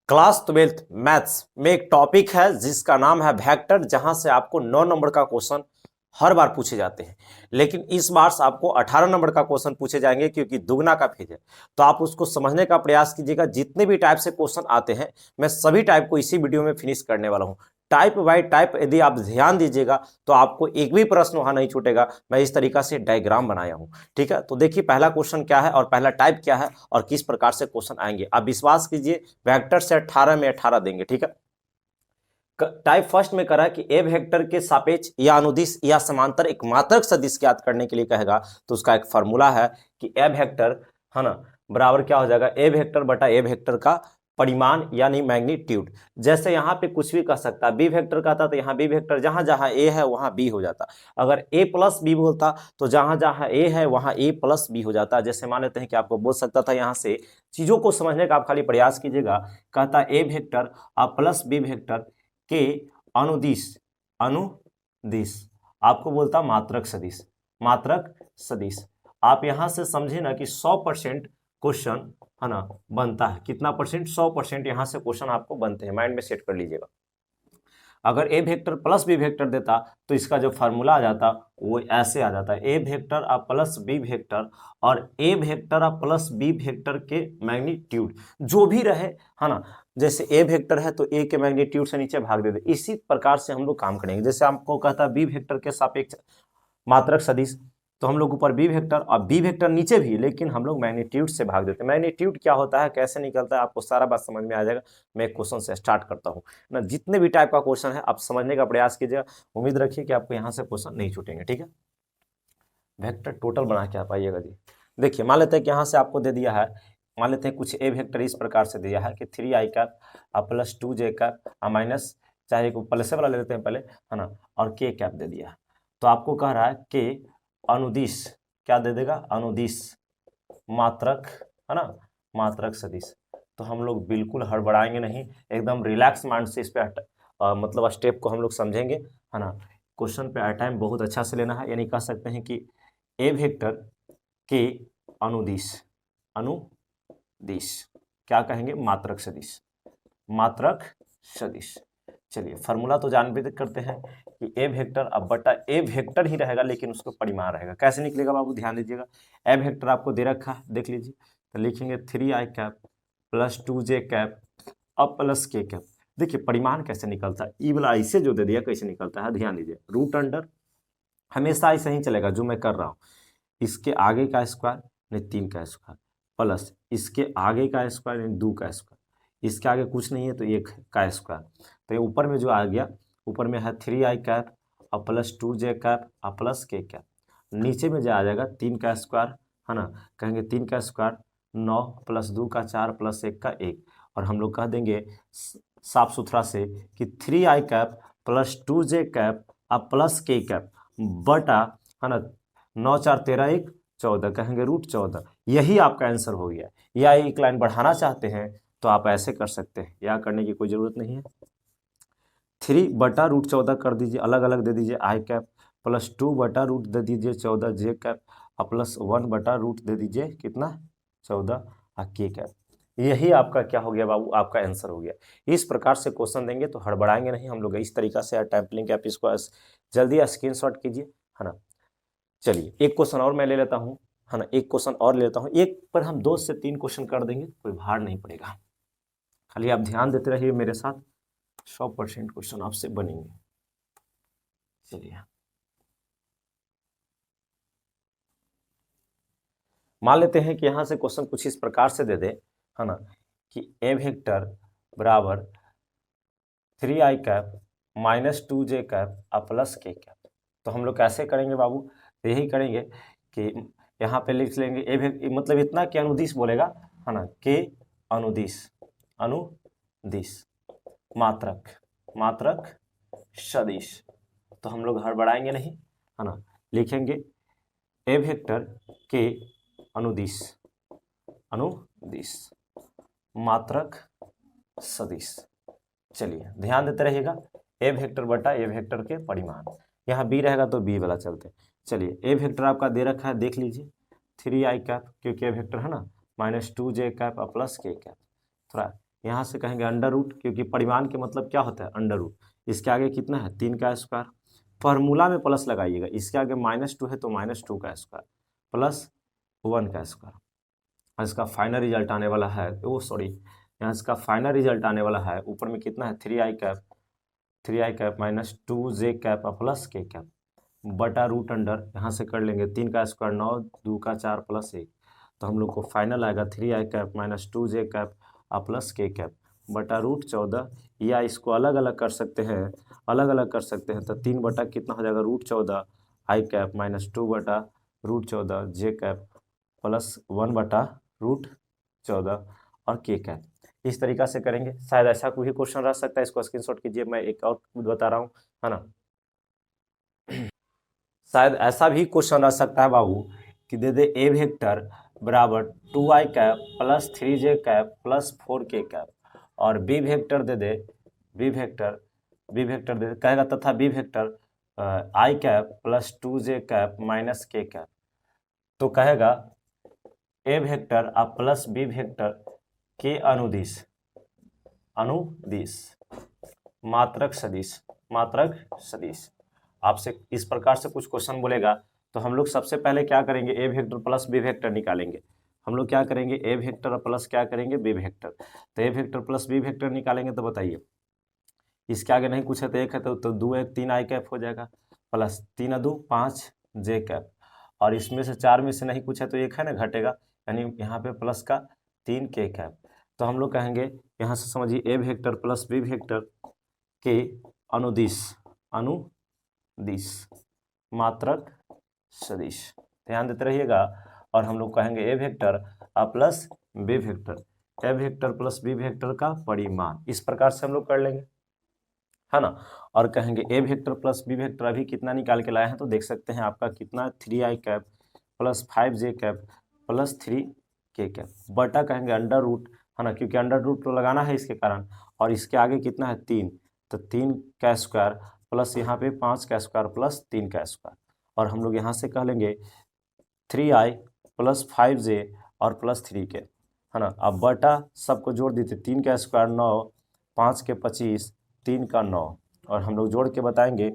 Class 12th maths में एक topic है जिसका नाम है वेक्टर, जहां से आपको 9 नंबर का क्वेश्चन हर बार पूछे जाते हैं। लेकिन इस बार से आपको 18 नंबर का क्वेश्चन पूछे जाएंगे क्योंकि दुगना का फेज है। तो आप उसको समझने का प्रयास कीजिएगा। जितने भी टाइप से क्वेश्चन आते हैं मैं सभी टाइप को इसी वीडियो में फिनिश करने वाला हूं। टाइप बाय टाइप यदि आप ध्यान दीजिएगा तो आपको एक भी प्रश्न वहां नहीं छूटेगा। मैं इस तरीका से डायग्राम बनाया हूं। ठीक है, तो देखिए पहला क्वेश्चन क्या है और पहला टाइप क्या है और किस प्रकार से क्वेश्चन आएंगे। आप विश्वास कीजिए, वेक्टर से 18 में 18 देंगे। ठीक है, टाइप फर्स्ट में करा कि ए वेक्टर के सापेक्ष या अनुदिश या समांतर एक मात्रक सदिश ज्ञात करने के लिए कहेगा। तो उसका एक फार्मूला है कि ए वेक्टर है ना बराबर क्या हो जाएगा, ए वेक्टर बटा ए वेक्टर का परिमाण यानी मैग्नीट्यूड। जैसे यहाँ पे कुछ भी कह सकता है, बी वेक्टर कहता तो यहाँ बी वेक्टर, जहां जहां ए है वहां बी हो जाता। अगर ए प्लस बी बोलता तो जहां जहां ए है वहां ए प्लस बी हो जाता। जैसे मान लेते हैं कि आपको बोल सकता था, यहाँ से चीजों को समझने का आप खाली प्रयास कीजिएगा। कहता ए वेक्टर और प्लस बी वेक्टर के अनुदिश अनुदिश आपको बोलता मात्रक सदिश, मात्रक सदिश। आप यहां से समझे ना कि 100% क्वेश्चन है ना बनता है। कितना परसेंट? 100% यहां से क्वेश्चन आपको बनते हैं। माइंड में सेट कर लीजिएगा। अगर ए वेक्टर प्लस बी वेक्टर देता तो इसका जो फार्मूला आ जाता वो ऐसे आ जाता है, ए वेक्टर और प्लस बी वेक्टर और ए वेक्टर और प्लस बी वेक्टर के मैग्नीट्यूड जो भी रहे है ना। जैसे ए वेक्टर है तो ए के मैग्नीट्यूड से नीचे भाग दे दे। इसी प्रकार से हम लोग काम करेंगे। जैसे आपको कहता है बी वेक्टर के सापेक्ष मात्रक सदिश, तो हम लोग ऊपर बी वेक्टर और बी वेक्टर नीचे भी, लेकिन हम लोग मैग्नीट्यूड से भाग देते हैं। मैग्नीट्यूड क्या होता है, कैसे निकलता है, आपको सारा बात समझ में आ जाएगा। मैं एक क्वेश्चन से स्टार्ट करता हूँ ना। जितने भी टाइप का क्वेश्चन है आप समझने का प्रयास कीजिएगा। उम्मीद रखिए कि आपको यहाँ से क्वेश्चन नहीं छूटेंगे। ठीक है, वेक्टर टोटल बना के आप आइएगा जी। देखिए मान लेते हैं कि यहाँ से आपको दे दिया है, मान लेते हैं कुछ ए वेक्टर इस प्रकार से दिया है कि 3i cap plus 2j cap minus, चाहे प्लस वाला ले लेते हैं पहले है ना, और के कैप दे दिया है। तो आपको कह रहा है कि अनुदिश क्या दे देगा, अनुदिश मात्रक है ना, मात्रक सदिश। तो हम लोग बिल्कुल हड़बड़ाएंगे नहीं, एकदम रिलैक्स माइंड से इस पे मतलब स्टेप को हम लोग समझेंगे है ना। क्वेश्चन पे टाइम बहुत अच्छा से लेना है। यानी कह सकते हैं कि ए वेक्टर के अनुदिश अनुदिश क्या कहेंगे, मात्रक सदिश, मात्रक सदिश। चलिए फार्मूला तो जान भी करते हैं कि ए वेक्टर अब बटा ए वेक्टर ही रहेगा, लेकिन उसको परिमाण रहेगा। कैसे निकलेगा बाबू, ध्यान दीजिएगा। ए वेक्टर आपको दे रखा है, देख लीजिए। तो लिखेंगे 3i cap plus 2j cap अब प्लस के कैप। देखिए परिमाण कैसे निकलता है, ई वाला ऐसे जो दे दिया कैसे निकलता है, ध्यान दीजिए। रूट अंडर हमेशा ऐसे ही चलेगा जो मैं कर रहा हूँ। इसके आगे का स्क्वायर नहीं 3 का स्क्वायर प्लस इसके आगे का स्क्वायर नहीं 2 का स्क्वायर, इसके आगे कुछ नहीं है तो 1 का स्क्वायर। तो ये ऊपर में जो आ गया, ऊपर में है 3i कैप और प्लस 2j कैप और प्लस के कैप। नीचे में जो आ जाएगा 3 का स्क्वायर है ना, कहेंगे 3 का स्क्वायर 9 प्लस 2 का 4 प्लस 1 का 1। और हम लोग कह देंगे साफ सुथरा से कि 3i cap plus 2j cap और प्लस के कैप बटा है ना 9 4 13 1 14, कहेंगे रूट 14। यही आपका आंसर हो गया। या एक लाइन बढ़ाना चाहते हैं तो आप ऐसे कर सकते हैं, या करने की कोई जरूरत नहीं है। 3 बटा रूट 14 कर दीजिए, अलग अलग दे दीजिए आई कैप प्लस 2 बटा रूट दे दीजिए 14 जे कैप और प्लस 1 बटा रूट दे दीजिए कितना 14 के कैप। यही आपका क्या हो गया बाबू, आपका आंसर हो गया। इस प्रकार से क्वेश्चन देंगे तो हड़बड़ाएंगे नहीं हम लोग। इस तरीका से टेम्पलिंग ऐप इसको जल्दी स्क्रीनशॉट कीजिए है ना। चलिए एक क्वेश्चन और मैं ले लेता हूँ है ना, एक क्वेश्चन और ले लेता हूँ। एक पर हम 2 से 3 क्वेश्चन कर देंगे, कोई भार नहीं पड़ेगा। खाली आप ध्यान देते रहिए मेरे साथ, 100% क्वेश्चन आपसे बनेंगे। चलिए मान लेते हैं कि यहां से क्वेश्चन कुछ इस प्रकार से दे दे है ना कि ए वेक्टर बराबर 3i cap minus 2j cap और प्लस के कैप। तो हम लोग कैसे करेंगे बाबू, तो यही करेंगे कि यहाँ पे लिख लेंगे ए मतलब इतना कि अनुदिश बोलेगा है ना, के अनुदिश अनुदिश मात्रक मात्रक सदिश। तो हम लोग हड़बड़ाएंगे नहीं है ना, लिखेंगे ए वेक्टर के अनुदिश अनुदिश मात्रक सदिश। चलिए ध्यान देते रहिएगा, ए वेक्टर बटा ए वेक्टर के परिमाण। यहाँ बी रहेगा तो बी वाला चलते। चलिए ए वेक्टर आपका दे रखा है, देख लीजिए 3i कैप क्योंकि ए वेक्टर है ना, माइनस 2j कैप और प्लस के कैप। थोड़ा यहाँ से कहेंगे अंडर रूट, क्योंकि परिमाण के मतलब क्या होता है अंडर रूट। इसके आगे कितना है 3 का स्क्वायर, फॉर्मूला में प्लस लगाइएगा, इसके आगे -2 है तो -2 का स्क्वायर प्लस 1 का स्क्वायर। इसका फाइनल रिजल्ट आने वाला है, ओ सॉरी, यहाँ इसका फाइनल रिजल्ट आने वाला है, ऊपर में कितना है 3i cap -2j cap plus k cap बटा रूट अंडर, यहाँ से कर लेंगे 3 का स्क्वायर 9, 2 का 4 प्लस 1, तो हम लोग को फाइनल आएगा 3i cap -2j cap plus k cap बटा रूट 14, या इसको अलग अलग कर सकते हैं, तो 3 बटा कितना हो जाएगा रूट 14 i कैप -2 बटा रूट 14 j कैप प्लस 1 बटा रूट 14 और k कैप। इस तरीका से करेंगे, शायद ऐसा कोई क्वेश्चन रह सकता है, इसको स्क्रीनशॉट कीजिए, मैं एक और बता रहा हूँ, है ना। शायद ऐसा भी क्वेश्चन रह सकता है बाबू कि दे दे ए वेक्टर बराबर 2i cap plus 3j cap plus 4k cap, और बी वेक्टर दे दे कहेगा तथा B vector i cap plus 2j cap minus k cap, तो कहेगा ए वेक्टर अब प्लस बी वेक्टर के अनुदिश मात्रक सदिश आपसे इस प्रकार से कुछ क्वेश्चन बोलेगा, तो हम लोग सबसे पहले क्या करेंगे, ए वेक्टर प्लस बी वेक्टर निकालेंगे। हम लोग क्या करेंगे, ए वेक्टर प्लस क्या करेंगे बी वेक्टर, तो A vector plus B vector निकालेंगे, तो बताइए इसके आगे नहीं कुछ है तो एक है, तो 2 1 3 i कैप हो जाएगा प्लस 3 2 5 j कैप, और इसमें से 4 में से नहीं कुछ है तो एक है ना घटेगा, यानी यहाँ पे प्लस का 3 k कैप। तो हम लोग कहेंगे यहाँ से समझिए ए वेक्टर प्लस बी वेक्टर के अनुदिश मात्रक सदिश, ध्यान देते रहिएगा। और हम लोग कहेंगे ए वेक्टर प्लस बी वेक्टर, ए वेक्टर प्लस बी वेक्टर का परिमाण, इस प्रकार से हम लोग कर लेंगे, है ना। और कहेंगे ए वेक्टर प्लस बी वेक्टर अभी कितना निकाल के लाए हैं, तो देख सकते हैं आपका कितना 3i cap plus 5j cap plus 3k cap बटा कहेंगे अंडर रूट, है ना, क्योंकि अंडर रूट तो लगाना है इसके कारण, और इसके आगे कितना है 3, तो 3 का स्क्वायर प्लस यहाँ पे 5 का स्क्वायर प्लस 3 का स्क्वायर, और हम लोग यहाँ से कह लेंगे 3i प्लस 5j और प्लस 3k, है ना। अब बटा सबको जोड़ देते, 3 का स्क्वायर 9, 5 के 25, 3 का 9, और हम लोग जोड़ के बताएंगे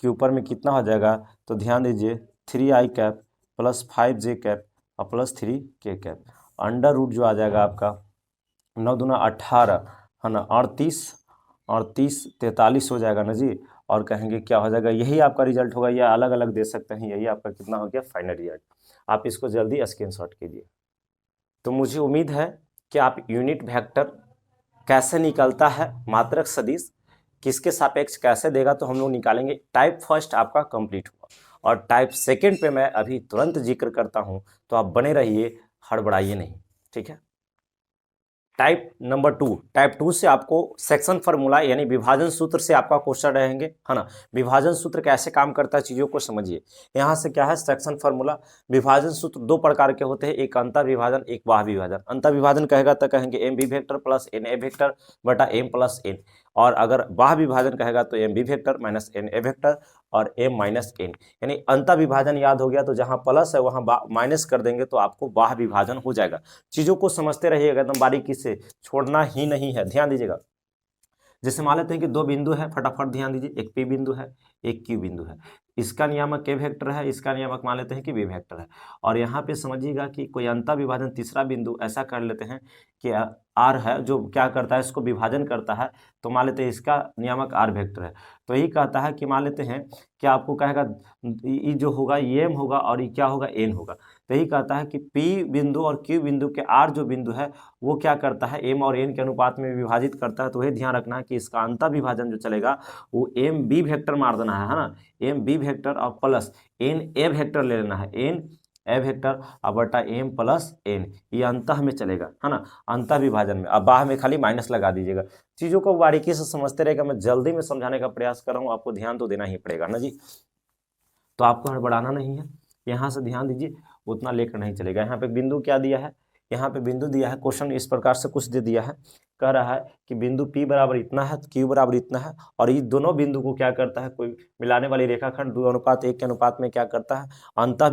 कि ऊपर में कितना हो जाएगा, तो ध्यान दीजिए 3i cap plus 5j cap और plus 3k cap, under root जो आ जाएगा आपका 9 दूना 18, है ना, 38 43 हो जाएगा ना जी, और कहेंगे क्या हो जाएगा, यही आपका रिजल्ट होगा, या अलग अलग दे सकते हैं, यही आपका कितना हो गया फाइनल रिजल्ट। आप इसको जल्दी स्क्रीनशॉट कीजिए। तो मुझे उम्मीद है कि आप यूनिट वेक्टर कैसे निकलता है, मात्रक सदिश किसके सापेक्ष कैसे देगा, तो हम लोग निकालेंगे। टाइप फर्स्ट आपका कंप्लीट हुआ, और टाइप सेकंड पे मैं अभी तुरंत जिक्र करता हूं, तो आप बने रहिए, हड़बड़ाइए नहीं, ठीक है। टाइप नंबर 2, टाइप 2 से आपको सेक्शन फार्मूला यानी विभाजन सूत्र से आपका क्वेश्चन रहेंगे, है ना। विभाजन सूत्र कैसे काम करता है, चीज़ों को समझिए। यहाँ से क्या है सेक्शन फार्मूला, विभाजन सूत्र 2 प्रकार के होते हैं, एक अंतर विभाजन, एक बाह्य विभाजन। अंतर विभाजन कहेगा तो कहेंगे M B vector plus N A vector बटा एम प्लस एन, और अगर बाह्य विभाजन कहेगा तो M B vector minus N A vector और एम माइनस एन, यानी अंतर विभाजन याद हो गया तो जहाँ प्लस है वहाँ माइनस कर देंगे तो आपको बाह्य विभाजन हो जाएगा। चीज़ों को समझते रहिएगा एकदम बारीकी से, छोड़ना ही नहीं है, ध्यान दीजिएगा। जैसे मान लेते हैं कि 2 बिंदु है, फटाफट ध्यान दीजिए, एक पी बिंदु है, एक क्यू बिंदु है, इसका नियामक के वेक्टर है, इसका नियामक मान लेते हैं कि बी वेक्टर है, और यहाँ पे समझिएगा कि कोई अंतर विभाजन तीसरा बिंदु ऐसा कर लेते हैं कि आर है जो क्या करता है, इसको विभाजन करता है, तो मान लेते हैं इसका नियामक आर वेक्टर है, तो यही कहता है कि मान लेते हैं कि आपको कहेगा ये जो होगा ये एम होगा और ये क्या होगा एन होगा, तो यही कहता है कि पी बिंदु और क्यू बिंदु के आर जो बिंदु है वो क्या करता है एम और एन के अनुपात में विभाजित करता है, तो वही ध्यान रखना है कि इसका अंतर विभाजन जो चलेगा वो एम बी वेक्टर मार देना है ना, एम बी वेक्टर और प्लस एन ए वेक्टर ले लेना है, एन ए वेक्टर और बटा एम प्लस एन, ये अंतः में चलेगा, है ना, अंतः विभाजन में। अब बाह में खाली माइनस लगा दीजिएगा। चीज़ों को बारीकी से समझते रहेगा, मैं जल्दी में समझाने का प्रयास कर रहा हूँ, आपको ध्यान तो देना ही पड़ेगा ना जी, तो आपको हड़बड़ाना नहीं है, यहाँ से ध्यान दीजिए, उतना लेकर नहीं चलेगा। यहाँ पे बिंदु क्या दिया है, यहाँ पे बिंदु दिया है, क्वेश्चन इस प्रकार से कुछ दे दिया है, कह रहा है कि बिंदु P बराबर इतना है, Q बराबर इतना है, और ये दोनों बिंदु को क्या करता है, कोई मिलाने वाली रेखाखंड 2:1 के अनुपात में क्या करता है, अंतः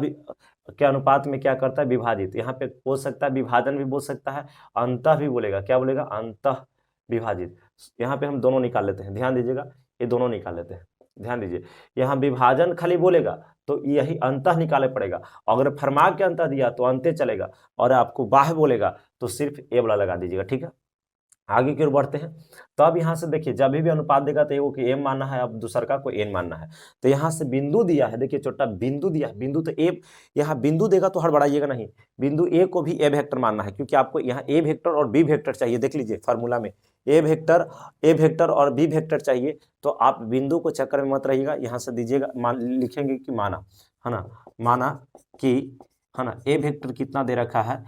के अनुपात में क्या करता है, विभाजित। यहाँ पे बोल सकता है विभाजन भी बोल सकता है, अंतः भी बोलेगा, क्या बोलेगा, अंतः विभाजित। यहाँ पे हम दोनों निकाल लेते हैं, ध्यान दीजिएगा, ये दोनों निकाल लेते हैं, ध्यान दीजिए। यहाँ विभाजन खाली बोलेगा तो यही अंतः निकाले पड़ेगा, अगर फरमा के अंतः दिया तो अंत्य चलेगा, और आपको बाह्य बोलेगा तो सिर्फ ए वाला लगा दीजिएगा, ठीक है। आगे की ओर बढ़ते हैं। तो अब यहाँ से देखिए, जब भी अनुपात देगा तो एगो को एम मानना है, अब दूसर को एन मानना है। तो यहाँ से बिंदु दिया है, देखिए छोटा बिंदु दिया है, बिंदु तो ए, यहाँ बिंदु देगा तो हड़बड़ाइएगा नहीं, बिंदु ए को भी ए वेक्टर मानना है, क्योंकि आपको यहाँ ए वेक्टर और बी वेक्टर चाहिए। देख लीजिए फार्मूला में ए वेक्टर और बी वेक्टर चाहिए, तो आप बिंदु को चक्कर में मत रहिएगा, यहाँ से दीजिएगा, लिखेंगे कि माना, है ना, माना कि, है ना, ए वेक्टर कितना दे रखा है,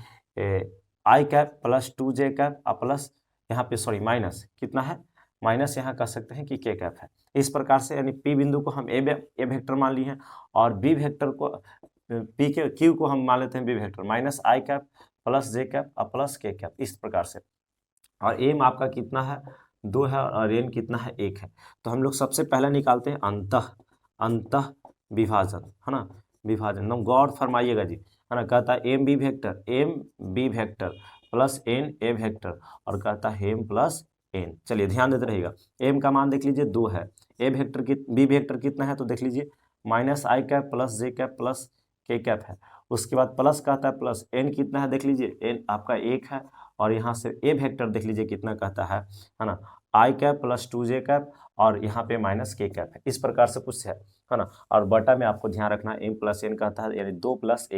I cap plus 2j cap plus यहाँ पे सॉरी माइनस कितना है, माइनस यहाँ कह सकते हैं कि के कैप है। इस प्रकार से यानी पी बिंदु को हम ए वेक्टर मान लिए हैं, और बी वेक्टर को पी के क्यू को हम मान लेते हैं बी वेक्टर, माइनस आई कैप प्लस जे कैप प्लस के कैप, इस प्रकार से। और एम आपका कितना है, 2 है, और एन कितना है, 1 है। तो हम लोग सबसे पहले निकालते हैं अंतः विभाजन, है ना, विभाजन। हम गौर फरमाइएगा जी, है ना, कहता है M B vector plus N A vector, और कहता है एम प्लस एन। चलिए ध्यान देते रहिएगा, एम का मान देख लीजिए 2 है, ए वेक्टर बी वेक्टर कितना है, तो देख लीजिए माइनस आई कैप प्लस जे कैप प्लस के कैप है। उसके बाद प्लस कहता है प्लस एन कितना है, देख लीजिए एन आपका 1 है, और यहाँ से ए वेक्टर देख लीजिए कितना कहता है ना, आई कैप प्लस 2j कैप, और यहाँ पे माइनस के कैप है। इस प्रकार से कुछ है ना। और बटा में आपको ध्यान रखना एम प्लस एन कहता है, यानी 2 +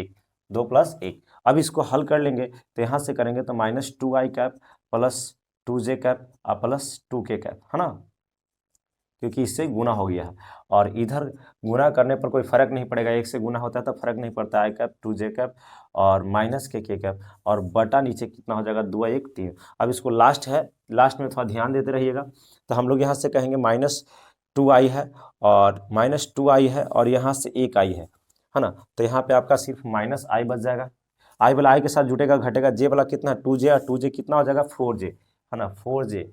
1। अब इसको हल कर लेंगे तो यहाँ से करेंगे तो minus 2i cap plus 2j cap plus 2k cap, है ना, क्योंकि इससे गुना हो गया है, और इधर गुना करने पर कोई फर्क नहीं पड़ेगा, एक से गुना होता है तो फर्क नहीं पड़ता, आई कैप 2j कैप और माइनस के कैप, और बटा नीचे कितना हो जाएगा, 2 1 3। अब इसको लास्ट है, लास्ट में थोड़ा ध्यान देते रहिएगा। तो हम लोग यहाँ से कहेंगे -2i है, और -2i है, और यहाँ से 1i है ना। तो यहाँ पे आपका सिर्फ -i बच जाएगा, आई वाला आई के साथ जुटेगा घटेगा, जे वाला कितना है 2j, और 2j कितना हो जाएगा 4j, है ना, 4j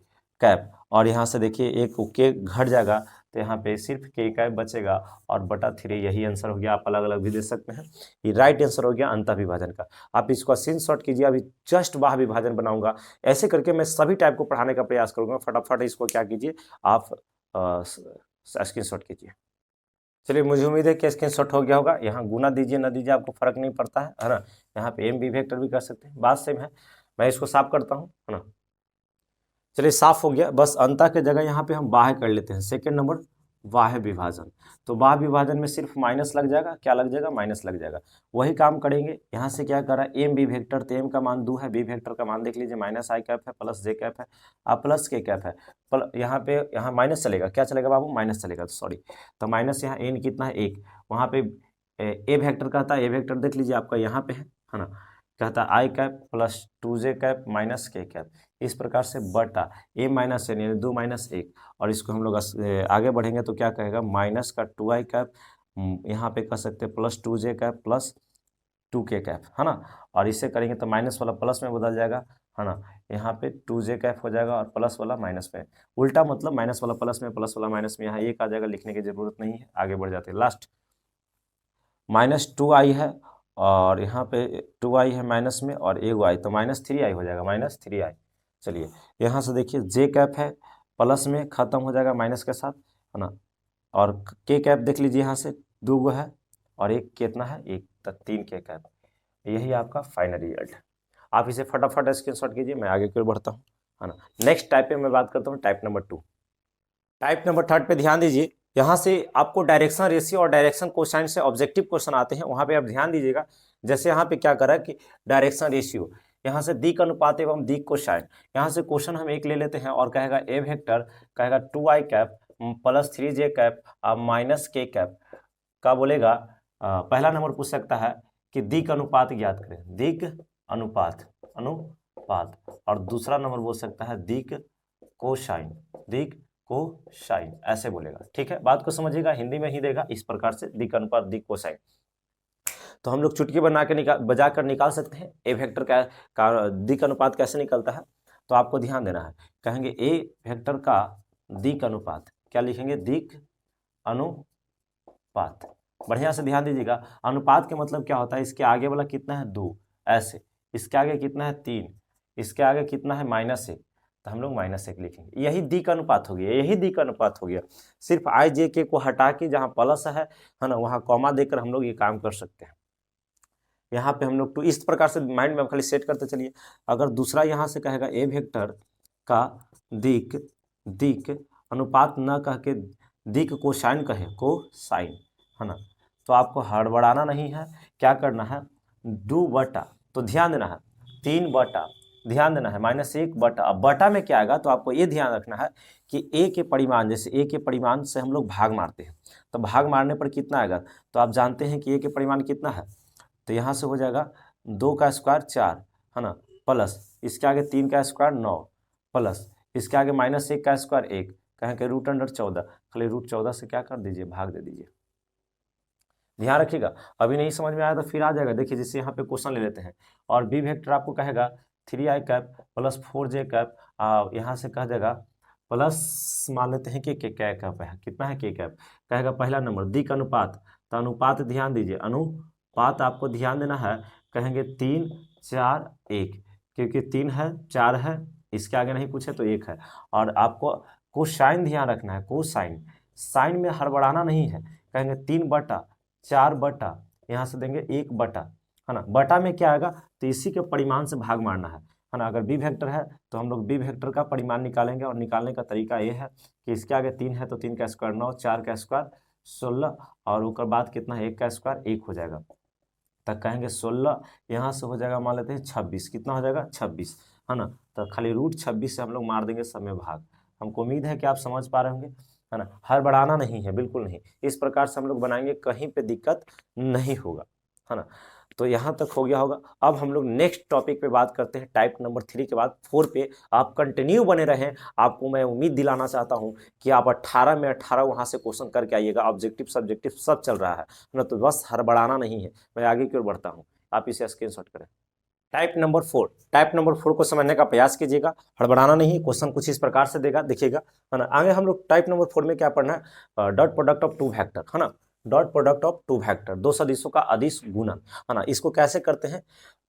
कैप। और यहाँ से देखिए एक के घट जाएगा, तो यहाँ पे सिर्फ के कैप बचेगा, और बटा 3, यही आंसर हो गया। आप अलग अलग भी दे सकते हैं, ये राइट आंसर हो गया अंतः विभाजन का। आप इसको स्क्रीनशॉट कीजिए, अभी जस्ट बाह्य विभाजन बनाऊंगा। ऐसे करके मैं सभी टाइप को पढ़ाने का प्रयास करूंगा। फटाफट इसको क्या कीजिए, आप स्क्रीनशॉट कीजिए। चलिए, मुझे उम्मीद है कि स्क्रीनशॉट हो गया होगा। यहाँ गुना दीजिए न दीजिए आपको फर्क नहीं पड़ता है ना। यहाँ पे एम बी वेक्टर भी कर सकते हैं, बात सेम है। मैं इसको साफ करता हूँ, है ना। चलिए साफ हो गया, बस अंतः के जगह यहाँ पे हम बाह्य कर लेते हैं। सेकंड नंबर बाह्य विभाजन, तो बाह्य विभाजन में सिर्फ माइनस लग जाएगा, क्या लग जाएगा, माइनस लग जाएगा। वही काम करेंगे, यहाँ से क्या कर रहा है, एम बी वेक्टर, तो एम का मान 2 है, बी वेक्टर का मान देख लीजिए माइनस आई कैप है प्लस जे कैप है, प्लस के कैप है। यहाँ पे यहाँ माइनस चलेगा, क्या चलेगा बाबू, माइनस चलेगा, तो सॉरी, तो माइनस यहाँ एन कितना है 1, वहाँ पे ए वेक्टर कहता है, ए वेक्टर देख लीजिए आपका यहाँ पे है ना, कहता है I cap plus 2j cap minus K cap. इस प्रकार से बटा ए माइनस एन, यानी 2 - 1, और इसको हम लोग आगे बढ़ेंगे तो क्या कहेगा, माइनस का 2i कैप, यहाँ पे कह सकते हैं plus 2j cap plus 2k cap, है ना। और इसे करेंगे तो माइनस वाला प्लस में बदल जाएगा, है ना। यहाँ पे 2j कैप हो जाएगा, और प्लस वाला माइनस में, उल्टा मतलब माइनस वाला प्लस में, प्लस वाला माइनस में। यहाँ एक आ जाएगा, लिखने की जरूरत नहीं है, आगे बढ़ जाते हैं। लास्ट -2i है, और यहाँ पे 2i है माइनस में, और एगो आई, तो -3i हो जाएगा, -3i। चलिए यहाँ से देखिए जे कैप है, प्लस में खत्म हो जाएगा माइनस के साथ, है ना। और के कैप देख लीजिए, यहाँ से 2 गो है, और एक कितना है, 1, तो 3 के कैप। यही आपका फाइनल रिजल्ट है। आप इसे फटाफट स्क्रीनशॉट कीजिए, मैं आगे की ओर बढ़ता हूँ, है ना। नेक्स्ट टाइप पे मैं बात करता हूँ, टाइप नंबर 2। टाइप नंबर 3 पे ध्यान दीजिए, यहाँ से आपको डायरेक्शन रेशियो और डायरेक्शन कोसाइन से ऑब्जेक्टिव क्वेश्चन आते हैं, वहाँ पे आप ध्यान दीजिएगा। जैसे यहाँ पे क्या करा कि डायरेक्शन रेशियो, यहाँ से दिक् अनुपात एवं दिक् कोसाइन, यहाँ से क्वेश्चन हम एक ले लेते हैं, और कहेगा ए वेक्टर कहेगा 2i cap plus 3j cap minus K cap का बोलेगा। पहला नंबर पूछ सकता है कि दिक् अनुपात ज्ञात करें, दिक् अनुपात, और दूसरा नंबर बोल सकता है दिक् कोसाइन, ऐसे बोलेगा। ठीक है, बात को समझिएगा, हिंदी में ही देगा इस प्रकार से, दिक् अनुपात दिक् कोसाइन। तो हम लोग चुटकी बना के बजा कर निकाल सकते हैं ए वेक्टर का दिक् अनुपात कैसे निकलता है। तो आपको ध्यान देना है, कहेंगे ए वेक्टर का दिक् अनुपात, क्या लिखेंगे, दिक् अनुपात, बढ़िया से ध्यान दीजिएगा। अनुपात के मतलब क्या होता है, इसके आगे वाला कितना है 2, ऐसे, इसके आगे कितना है 3, इसके आगे कितना है -1, तो हम लोग -1 लिखेंगे। यही दी का अनुपात हो गया, यही दी का अनुपात हो गया। सिर्फ आई जे के को हटा के जहाँ प्लस है ना, वहाँ कॉमा देकर हम लोग ये काम कर सकते हैं। यहाँ पे हम लोग तो इस प्रकार से माइंड में खाली सेट करते चलिए। अगर दूसरा यहाँ से कहेगा ए वेक्टर का दिक दिक अनुपात न कह के दिक कोसाइन कहे, कोसाइन, है ना, तो आपको हड़बड़ाना नहीं है, क्या करना है, 2 बटा, तो ध्यान देना है 3 बटा, ध्यान देना है -1 बटा। अब बटा में क्या आएगा, तो आपको ये ध्यान रखना है कि ए के परिमाण, जैसे ए के परिमाण से हम लोग भाग मारते हैं, तो भाग मारने पर कितना आएगा, तो आप जानते हैं कि ए के परिमाण कितना है, तो यहाँ से हो जाएगा 2 का स्क्वायर 4, है ना, प्लस इसके आगे 3 का स्क्वायर 9, प्लस इसके आगे -1 का स्क्वायर 1, कहें कि √14, खाली √14 से क्या कर दीजिए, भाग दे दीजिए। ध्यान रखिएगा, अभी नहीं समझ में आया तो फिर आ जाएगा। देखिए जैसे यहाँ पे क्वेश्चन ले लेते हैं, और बी वेक्टर आपको कहेगा 3i cap plus 4j cap, यहाँ से कह देगा प्लस, मान लेते हैं कि क्या कैप है, कितना है के कैप, कहेगा पहला नंबर दिक अनुपात, तो अनुपात ध्यान दीजिए, अनुपात आपको ध्यान देना है, कहेंगे 3 4 1, क्योंकि 3 है 4 है, इसके आगे नहीं पूछे तो 1 है। और आपको कोसाइन ध्यान रखना है, कोसाइन, साइन में हड़बड़ाना नहीं है, कहेंगे 3 बटा 4 बटा, यहाँ से देंगे 1 बटा, है ना, बटा में क्या आएगा, तो इसी के परिमाण से भाग मारना है ना। अगर बी वेक्टर है तो हम लोग बी वेक्टर का परिमाण निकालेंगे, और निकालने का तरीका ये है कि इसके आगे 3 है तो 3 का स्क्वायर 9, 4 का स्क्वायर 16, और उसके बाद कितना है 1 का स्क्वायर 1 हो जाएगा, तब कहेंगे 16, यहाँ से हो जाएगा मान लेते हैं 26, कितना हो जाएगा 26, है ना, तो खाली √26 से हम लोग मार देंगे सब में भाग। हमको उम्मीद है कि आप समझ पा रहे होंगे, है ना, हड़बड़ाना नहीं है, बिल्कुल नहीं, इस प्रकार से हम लोग बनाएंगे, कहीं पे दिक्कत नहीं होगा, है ना। तो यहाँ तक हो गया होगा। अब हम लोग नेक्स्ट टॉपिक पे बात करते हैं, टाइप नंबर 3 के बाद 4 पे आप कंटिन्यू बने रहें। आपको मैं उम्मीद दिलाना चाहता हूँ कि आप 18 में 18 वहाँ से क्वेश्चन करके आइएगा, ऑब्जेक्टिव सब्जेक्टिव सब चल रहा है ना, तो बस हड़बड़ाना नहीं है। मैं आगे की ओर बढ़ता हूँ, आप इसे स्क्रीनशॉट करें। टाइप नंबर 4, टाइप नंबर 4 को समझने का प्रयास कीजिएगा, हड़बड़ाना नहीं, क्वेश्चन कुछ इस प्रकार से देगा, देखिएगा, है ना। आगे हम लोग टाइप नंबर 4 में क्या पढ़ना है, डॉट प्रोडक्ट ऑफ 2 वेक्टर, है ना, डॉट प्रोडक्ट ऑफ 2 वेक्टर, 2 सदिशों का अदिश गुणन, है ना। इसको कैसे करते हैं,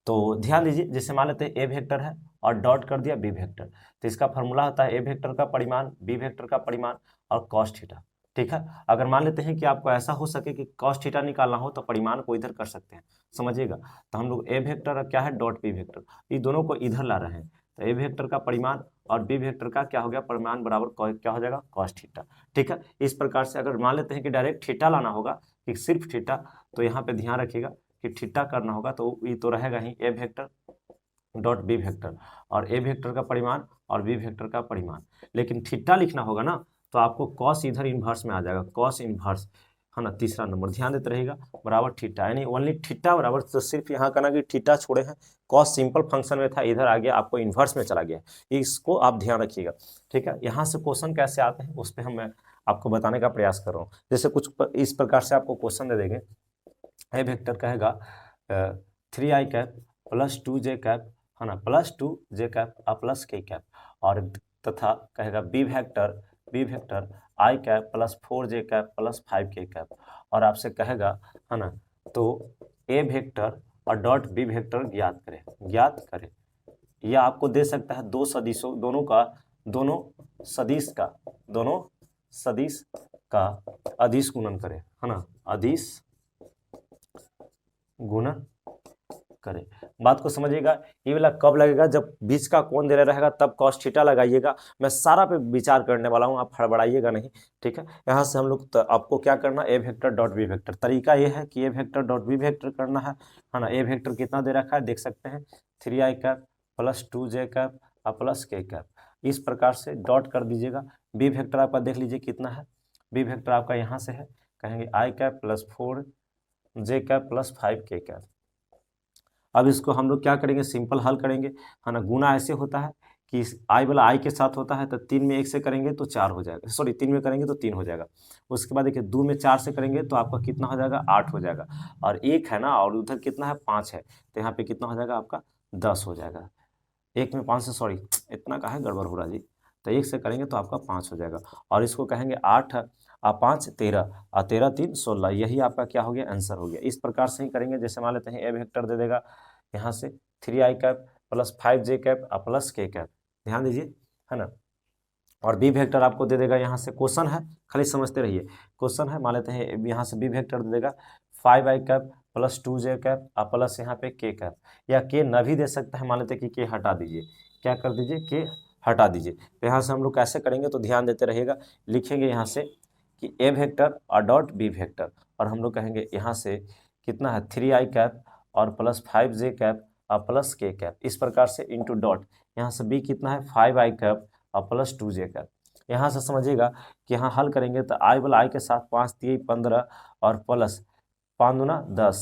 तो ध्यान दीजिए, जैसे मान लेते हैं ए वेक्टर है और डॉट कर दिया बी वेक्टर, तो इसका फॉर्मूला होता है ए वेक्टर का परिमाण बी वेक्टर का परिमाण और कॉस थीटा, ठीक है। अगर मान लेते हैं कि आपको ऐसा हो सके कि कॉस थीटा निकालना हो, तो परिमाण को इधर कर सकते हैं, समझिएगा। तो हम लोग ए वेक्टर क्या है डॉट बी वेक्टर, ये दोनों को इधर ला रहे हैं, तो ए वेक्टर का परिमाण और बी वेक्टर का क्या हो गया परिमाण बराबर क्या हो जाएगा कॉस थीटा, ठीक है। इस प्रकार से अगर मान लेते हैं कि डायरेक्ट थीटा लाना होगा, कि सिर्फ थीटा, तो यहाँ पे ध्यान रखिएगा कि थीटा करना होगा, तो ये तो रहेगा ही ए वेक्टर डॉट बी वेक्टर, और ए वेक्टर का परिमाण और बी वेक्टर का परिमाण। लेकिन थीटा लिखना होगा ना, तो आपको कॉस इधर इन्वर्स में आ जाएगा, कॉस इन्वर्स, है ना, तीसरा नंबर ध्यान देते रहेगा, बराबर थीटा, यानी ओनली थीटा बराबर, तो सिर्फ यहाँ करना कि थीटा छोड़े हैं, कॉस सिंपल फंक्शन में था, इधर आ गया आपको इन्वर्स में चला गया, इसको आप ध्यान रखिएगा, ठीक है। यहाँ से क्वेश्चन कैसे आते हैं उस पर मैं आपको बताने का प्रयास कर रहा हूँ। जैसे कुछ इस प्रकार से आपको क्वेश्चन दे देंगे, ए वेक्टर कहेगा 3i cap plus 2j cap, है ना, plus 2j cap plus k cap, और तथा कहेगा B vector i cap plus 4j cap plus 5k cap, और आपसे कहेगा, है ना, तो ए वेक्टर और डॉट बी वेक्टर ज्ञात करें। यह आपको दे सकता है दो सदिशों, दोनों सदिश का अदिश गुणन करें, है ना, अदिश गुणन करें। बात को समझिएगा, ये वाला कब लगेगा, जब बीच का कोण दे रहेगा तब कॉस थीटा लगाइएगा। मैं सारा पे विचार करने वाला हूँ, आप हड़बड़ाइएगा नहीं, ठीक है। यहाँ से हम लोग आपको क्या करना, ए वेक्टर डॉट बी वेक्टर, तरीका ये है कि ए वेक्टर डॉट बी वेक्टर करना है ना। ए वेक्टर कितना दे रखा है देख सकते हैं, 3i cap plus 2j cap plus k cap, इस प्रकार से डॉट कर दीजिएगा। बी वेक्टर आपका देख लीजिए कितना है, बी वेक्टर आपका यहाँ से है, कहेंगे i cap plus 4j cap plus 5k cap. अब इसको हम लोग क्या करेंगे, सिंपल हल करेंगे, है ना। गुना ऐसे होता है कि आई वाला आई के साथ होता है, तो 3 में 1 से करेंगे तो 4 हो जाएगा, सॉरी 3 में करेंगे तो 3 हो जाएगा। उसके बाद देखिए 2 में 4 से करेंगे तो आपका कितना हो जाएगा 8 हो जाएगा, और 1 है ना, और उधर कितना है 5 है, तो यहाँ पे कितना हो जाएगा आपका 10 हो जाएगा। 1 में 5 से, सॉरी इतना का है गड़बड़ हो रहा जी, तो 1 से करेंगे तो आपका 5 हो जाएगा। और इसको कहेंगे 8 और 5 13 और 13 3 16, यही आपका क्या हो गया, आंसर हो गया। इस प्रकार से ही करेंगे। जैसे मान लेते हैं ए वेक्टर दे देगा यहाँ से 3i cap plus 5j cap और प्लस k कैप, ध्यान दीजिए, है ना। और बी वेक्टर आपको दे देगा, यहाँ से क्वेश्चन है, खाली समझते रहिए, क्वेश्चन है, मान लेते हैं यहाँ से बी वेक्टर दे देगा 5i cap plus 2j cap और प्लस यहाँ पे k कैप, या k न भी दे सकता है, मान लेते हैं कि k हटा दीजिए, क्या कर दीजिए, k हटा दीजिए। तो यहाँ से हम लोग कैसे करेंगे, तो ध्यान देते रहिएगा, लिखेंगे यहाँ से कि ए वेक्टर और डॉट बी वेक्टर, और हम लोग कहेंगे यहाँ से कितना है 3i कैप और प्लस 5j कैप और प्लस k कैप, इस प्रकार से इंटू डॉट, यहाँ से b कितना है 5i कैप और प्लस 2j कैप। यहाँ से समझिएगा कि यहाँ हल करेंगे तो i वाला i के साथ 5 3 15 और प्लस 5 दूना 10,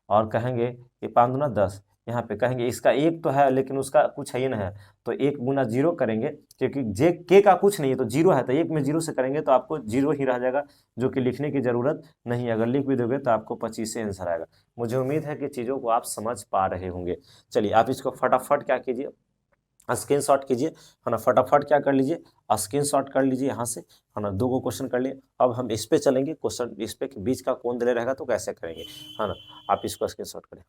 और कहेंगे कि 5 दूना 10, यहाँ पे कहेंगे इसका एक तो है लेकिन उसका कुछ है ही नहीं है, तो 1 गुना 0 करेंगे, क्योंकि जे के का कुछ नहीं है तो 0 है, तो 1 में 0 से करेंगे तो आपको 0 ही रह जाएगा, जो कि लिखने की ज़रूरत नहीं है। अगर लिख भी दोगे तो आपको 25 से आंसर आएगा। मुझे उम्मीद है कि चीज़ों को आप समझ पा रहे होंगे। चलिए आप इसको फटाफट क्या कीजिए, स्क्रीनशॉट कीजिए, है ना, फटाफट क्या कर लीजिए, स्क्रीनशॉट कर लीजिए यहाँ से, है ना। 2 क्वेश्चन कर लिए। अब हम इस पे चलेंगे, क्वेश्चन इस पे बीच का कोण दिले रहेगा तो कैसे करेंगे, है ना। आप इसको स्क्रीनशॉट करें।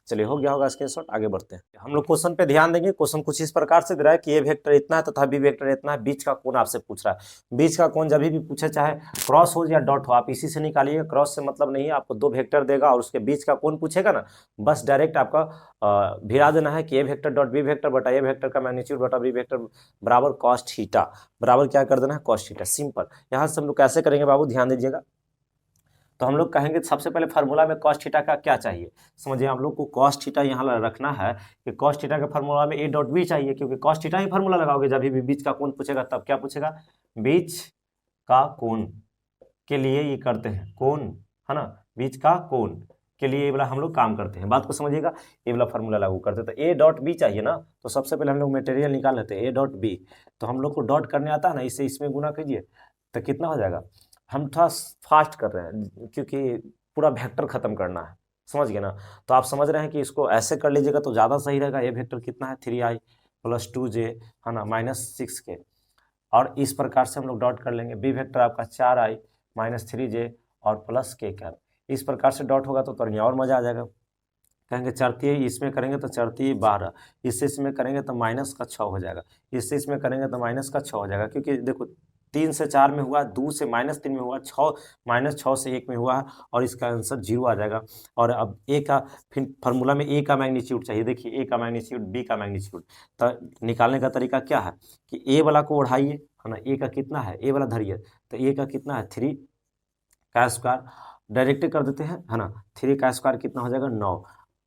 चलिए हो गया होगा स्क्रीनशॉट, आगे बढ़ते हैं। हम लोग क्वेश्चन पे ध्यान देंगे। क्वेश्चन कुछ इस प्रकार से दे रहा है कि ए वेक्टर इतना है तथा बी वेक्टर इतना है, बीच का कोण आपसे पूछ रहा है। बीच का कोण जब भी पूछे, चाहे क्रॉस हो या डॉट हो, आप इसी से निकालिएगा। क्रॉस से मतलब नहीं है, आपको 2 वेक्टर देगा और उसके बीच का कोण पूछेगा ना, बस डायरेक्ट आपका भिड़ा देना है कि ए वेक्टर डॉट बी वेक्टर बटा ए वेक्टर का मैग्नीट्यूड बटा बी वेक्टर बराबर कॉस थीटा, बराबर क्या कर देना है, कॉस थीटा। सिंपल। यहाँ से हम लोग कैसे करेंगे बाबू, ध्यान दीजिएगा। तो हम लोग कहेंगे सबसे पहले फार्मूला में कॉस थीटा का क्या चाहिए, समझिए हम लोग को कॉस थीटा यहाँ रखना है कि कॉस थीटा के फार्मूला में ए डॉट बी चाहिए, क्योंकि कॉस थीटा ही फार्मूला लगाओगे जब भी बीच का कोण पूछेगा, तब क्या पूछेगा, बीच का कोण के लिए ये करते हैं, कोण, है ना, बीच का कोण के लिए ये वाला हम लोग काम करते हैं। बात को समझिएगा, ये वाला फार्मूला लागू करते हैं। तो ए डॉट बी चाहिए ना, तो सबसे पहले हम लोग मटेरियल निकाल लेते हैं, ए डॉट बी। तो हम लोग को डॉट करने आता है ना, इसे इसमें गुना कीजिए तो कितना हो जाएगा। हम थोड़ा फास्ट कर रहे हैं क्योंकि पूरा वेक्टर खत्म करना है, समझ गए ना। तो आप समझ रहे हैं कि इसको ऐसे कर लीजिएगा तो ज़्यादा सही रहेगा। ए वेक्टर कितना है 3i प्लस 2j, है ना, माइनस 6k, और इस प्रकार से हम लोग डॉट कर लेंगे। बी वेक्टर आपका 4i माइनस 3j और प्लस k कैप, इस प्रकार से डॉट होगा तो यहाँ और मज़ा आ जाएगा। कहेंगे चढ़ती इसमें करेंगे तो चढ़ती 12, इससे इसमें करेंगे तो माइनस का 6 हो जाएगा, इससे इसमें करेंगे तो माइनस का 6 हो जाएगा, क्योंकि देखो 3 से 4 में हुआ, 2 से -3 में हुआ, 6 -6 से 1 में हुआ है, और इसका आंसर 0 आ जाएगा। और अब ए का फिर फार्मूला में ए का मैग्नीट्यूड चाहिए। देखिए ए का मैग्नीट्यूड, बी का मैग्नीट्यूड, तो निकालने का तरीका क्या है कि ए वाला को उठाइए, है ना, ए का कितना है, ए वाला धरिए, तो ए का कितना है 3 का स्क्वायर, डायरेक्ट कर देते हैं, है ना। 3 का स्क्वायर कितना हो जाएगा 9,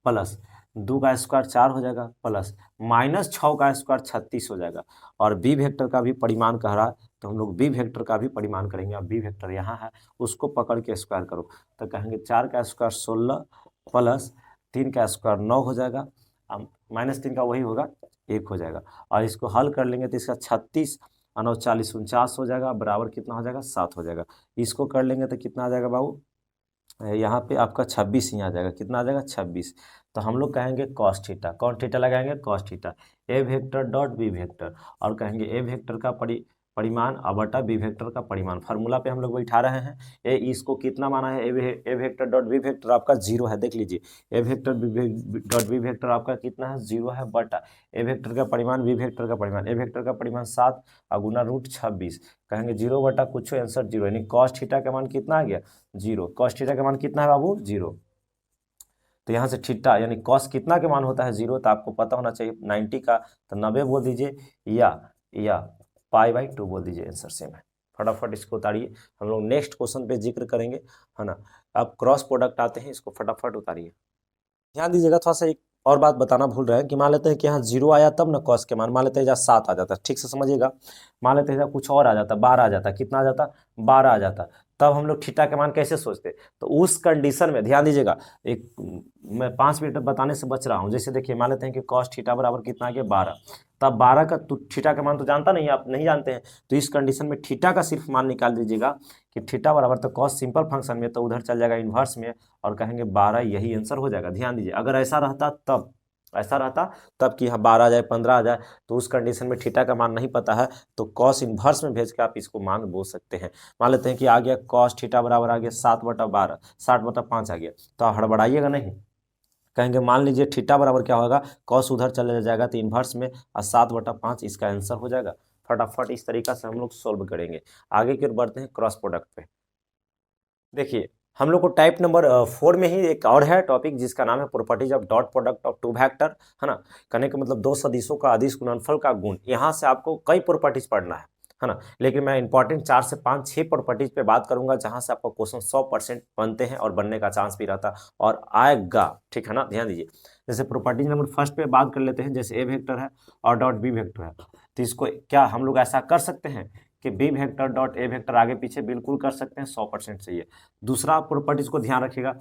प्लस 2 का स्क्वायर 4 हो जाएगा, प्लस -6 का स्क्वायर 36 हो जाएगा। और बी वेक्टर का भी परिमाण कह रहा है, तो हम लोग बी वेक्टर का भी परिमाण करेंगे। अब बी वेक्टर यहाँ है, उसको पकड़ के स्क्वायर करो, तो कहेंगे 4 का स्क्वायर 16 प्लस 3 का स्क्वायर 9 हो जाएगा, -3 का वही होगा 1 हो जाएगा। और इसको हल कर लेंगे तो इसका 36 और 9 40 49 हो जाएगा, बराबर कितना हो जाएगा 7 हो जाएगा। इसको कर लेंगे तो कितना आ जाएगा बाबू, यहाँ पे आपका 26 ही आ जाएगा, कितना आ जाएगा 26। तो हम लोग कहेंगे कॉस थीटा, कौन थीटा लगाएंगे, कॉस थीटा, ए वेक्टर डॉट बी वेक्टर, और कहेंगे ए वेक्टर का परिमाण और बटा बी वेक्टर का परिमाण। फार्मूला पे हम लोग बैठा रहे हैं। ए इसको कितना माना है, ए वेक्टर डॉट बी वेक्टर आपका 0 है, देख लीजिए, ए वेक्टर डॉट बी वेक्टर आपका कितना है 0 है, बटा ए वेक्टर का परिमाण बी वेक्टर का परिमाण, ए वेक्टर का परिमाण 7 और गुना √26, कहेंगे 0 बटा कुछ आंसर 0, यानी कॉस थीटा का मान कितना आ गया 0। कॉस थीटा का मान कितना है बाबू 0। तो यहाँ से थीटा यानी कॉस कितना के मान होता है 0, तो आपको पता होना चाहिए 90 का, तो 90 बोल दीजिए, या π/2 बोल दीजिए, आंसर सेम है। फटाफट इसको उतारिए, हम लोग नेक्स्ट क्वेश्चन पे जिक्र करेंगे, है ना। अब क्रॉस प्रोडक्ट आते हैं, इसको फटाफट उतारिए। ध्यान दीजिएगा, थोड़ा सा एक और बात बताना भूल रहे हैं कि मान लेते हैं कि यहाँ 0 आया तब ना कॉस के मान, मान लेते हैं जहाँ 7 आ जाता, ठीक से समझिएगा। मान लेते हैं जहाँ कुछ और आ जाता, 12 आ जाता, कितना आ जाता 12 आ जाता, तब हम लोग थीटा के मान कैसे सोचते। तो उस कंडीशन में ध्यान दीजिएगा, एक मैं 5 मिनट बताने से बच रहा हूँ। जैसे देखिए मान लेते हैं कि कॉस थीटा बराबर कितना आ गया 12, तब 12 का तो थीटा का मान तो जानता नहीं, आप नहीं जानते हैं, तो इस कंडीशन में थीटा का सिर्फ मान निकाल दीजिएगा कि थीटा बराबर, तो कॉस सिंपल फंक्शन में तो उधर चल जाएगा इन्वर्स में, और कहेंगे 12, यही आंसर हो जाएगा। ध्यान दीजिए, अगर ऐसा रहता तब ऐसा रहता तब कि यहाँ 12 आ जाए 15 आ जाए, तो उस कंडीशन में थीटा का मान नहीं पता है तो कॉस इन्वर्स में भेज के आप इसको मान बोल सकते हैं। मान लेते हैं कि आ गया कॉस थीटा बराबर आ गया 7/12, 60/5 आ गया, तो आप हड़बड़ाइएगा नहीं, कहेंगे मान लीजिए थीटा बराबर क्या होगा, कॉस उधर चले जाएगा तो इन्वर्स में, और 7/5 इसका आंसर हो जाएगा। फटाफट इस तरीका से हम लोग सोल्व करेंगे। आगे की ओर बढ़ते हैं क्रॉस प्रोडक्ट पे। देखिए हम लोग को टाइप नंबर 4 में ही एक और है टॉपिक जिसका नाम है properties of dot product of two vector, है ना। कहने का मतलब दो सदिशों का अदिश गुणनफल का गुण। यहाँ से आपको कई प्रॉपर्टीज पढ़ना है ना, लेकिन मैं इंपॉर्टेंट 4 से 5 6 प्रॉपर्टीज पे बात करूंगा जहां से आपका क्वेश्चन 100% बनते हैं और बनने का चांस भी रहता और आएगा, ठीक है ना। ध्यान दीजिए, जैसे प्रॉपर्टीज नंबर फर्स्ट पे बात कर लेते हैं। जैसे ए वेक्टर है और डॉट बी वेक्टर है, तो इसको क्या हम लोग ऐसा कर सकते हैं कि B vector dot A vector आगे पीछे बिल्कुल कर सकते हैं, 100% सही है। दूसरा प्रॉपर्टीज को ध्यान रखिएगा,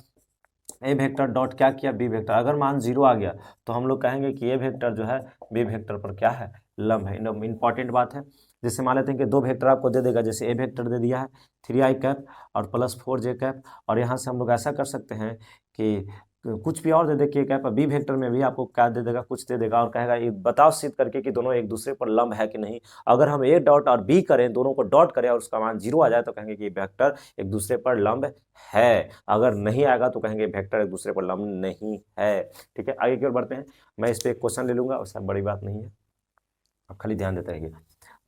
ए वेक्टर डॉट क्या किया बी वेक्टर, अगर मान 0 आ गया तो हम लोग कहेंगे कि ए वेक्टर जो है बी वेक्टर पर क्या है, लंब है। इंपॉर्टेंट बात है। जैसे मान लेते हैं कि दो वेक्टर आपको दे देगा, जैसे ए वेक्टर दे दिया है 3i कैप और प्लस 4j कैप, और यहाँ से हम लोग ऐसा कर सकते हैं कि कुछ भी और दे दे के कैप, बी वेक्टर में भी आपको क्या दे देगा, कुछ दे देगा और कहेगा ये बताओ सिद्ध करके कि दोनों एक दूसरे पर लंब है कि नहीं। अगर हम ए डॉट और बी करें, दोनों को डॉट करें और उसका मान 0 आ जाए तो कहेंगे कि वेक्टर एक दूसरे पर लंब है। अगर नहीं आएगा तो कहेंगे वेक्टर एक दूसरे पर लंब नहीं है। ठीक है, आगे की ओर बढ़ते हैं। मैं इस पर एक क्वेश्चन ले लूंगा, उससे बड़ी बात नहीं है, आप खाली ध्यान देते रहिए।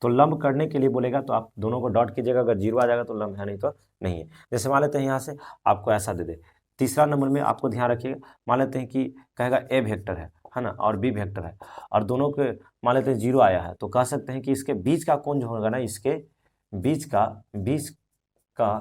तो लंब करने के लिए बोलेगा तो आप दोनों को डॉट कीजिएगा, अगर 0 आ जाएगा तो लंब है, नहीं तो नहीं है। जैसे मान लेते हैं यहाँ से आपको ऐसा दे दे। तीसरा नंबर में आपको ध्यान रखिएगा, मान लेते हैं कि कहेगा ए वेक्टर है ना, और बी वेक्टर है, और दोनों के मान लेते हैं 0 आया है, तो कह सकते हैं कि इसके बीच का कोण जो होगा ना, इसके बीच का